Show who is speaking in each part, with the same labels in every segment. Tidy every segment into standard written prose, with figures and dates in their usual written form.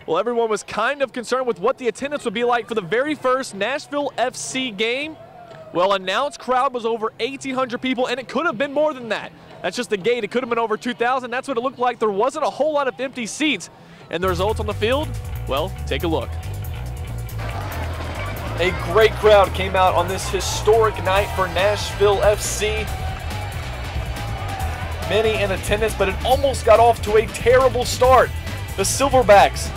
Speaker 1: Well, everyone was kind of concerned with what the attendance would be like for the very first Nashville FC game. Well, announced crowd was over 1,800 people, and it could have been more than that. That's just the gate. It could have been over 2,000. That's what it looked like. There wasn't a whole lot of empty seats. And the results on the field, well, take a look. A great crowd came out on this historic night for Nashville FC. Many in attendance, but it almost got off to a terrible start. The Silverbacks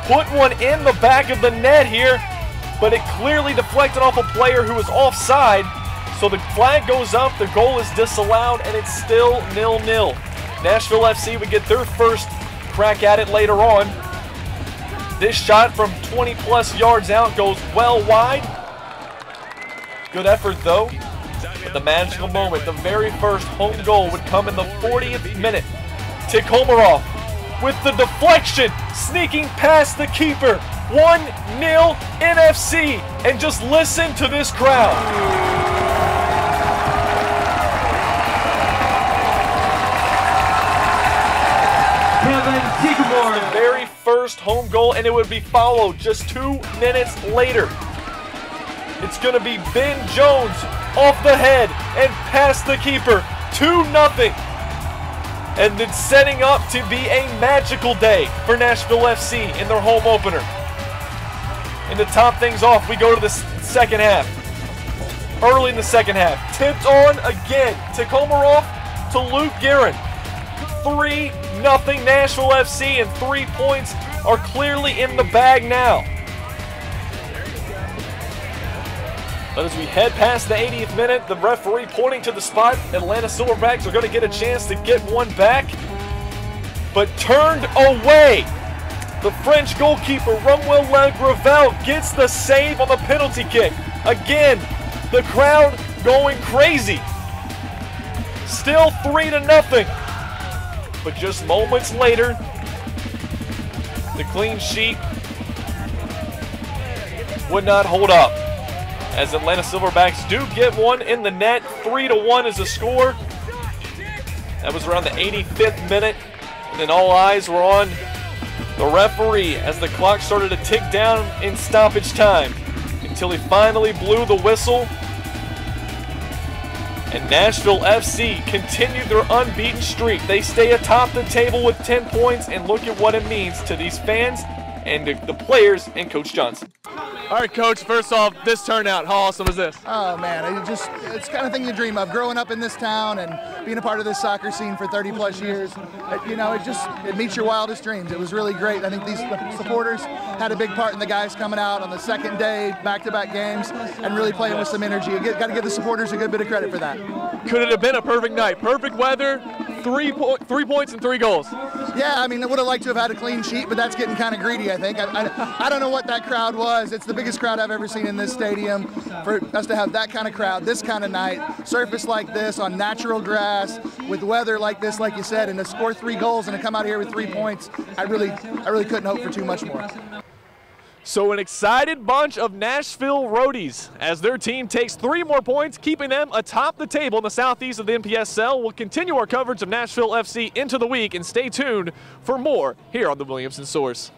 Speaker 1: put one in the back of the net here, but it clearly deflected off a player who was offside. So the flag goes up, the goal is disallowed, and it's still 0-0. Nashville FC would get their first crack at it later on. This shot from 20-plus yards out goes well wide. Good effort, though. But the magical moment, the very first home goal would come in the 40th minute. Tikhomarov with the deflection, sneaking past the keeper. 1-0 NFC. And just listen to this crowd. The very first home goal, and it would be followed just 2 minutes later. It's going to be Ben Jones off the head and past the keeper. 2-0. And it's setting up to be a magical day for Nashville FC in their home opener. And to top things off, we go to the second half. Early in the second half, tipped on again. Tikhomarov to Luke Guerin. 3-0 Nashville FC, and 3 points are clearly in the bag now. But as we head past the 80th minute, the referee pointing to the spot, Atlanta Silverbacks are going to get a chance to get one back, but turned away. The French goalkeeper, Romuald Gravel, gets the save on the penalty kick. Again, the crowd going crazy. Still 3-0. But just moments later, the clean sheet would not hold up, as Atlanta Silverbacks do get one in the net. 3-1 is the score. That was around the 85th minute, and then all eyes were on the referee as the clock started to tick down in stoppage time until he finally blew the whistle. And Nashville FC continued their unbeaten streak. They stay atop the table with 10 points, and look at what it means to these fans and the players and Coach Johnson.
Speaker 2: All right, Coach, first off, this turnout, how awesome is this?
Speaker 3: Oh, man, it's the kind of thing you dream of, growing up in this town and being a part of this soccer scene for 30-plus years. You know, it meets your wildest dreams. It was really great. I think these supporters had a big part in the guys coming out on the second day, back-to-back games, and really playing with some energy. You got to give the supporters a good bit of credit for that.
Speaker 1: Could it have been a perfect night? Perfect weather, 3 points and 3 goals.
Speaker 3: Yeah, I mean, I would have liked to have had a clean sheet, but that's getting kind of greedy, I think. I don't know what that crowd was. It's the biggest crowd I've ever seen in this stadium. For us to have that kind of crowd, this kind of night, surface like this, on natural grass, with weather like this, like you said, and to score 3 goals and to come out here with 3 points, I really couldn't hope for too much more.
Speaker 1: So an excited bunch of Nashville roadies as their team takes 3 more points, keeping them atop the table in the southeast of the NPSL. We'll continue our coverage of Nashville FC into the week, and stay tuned for more here on the Williamson Source.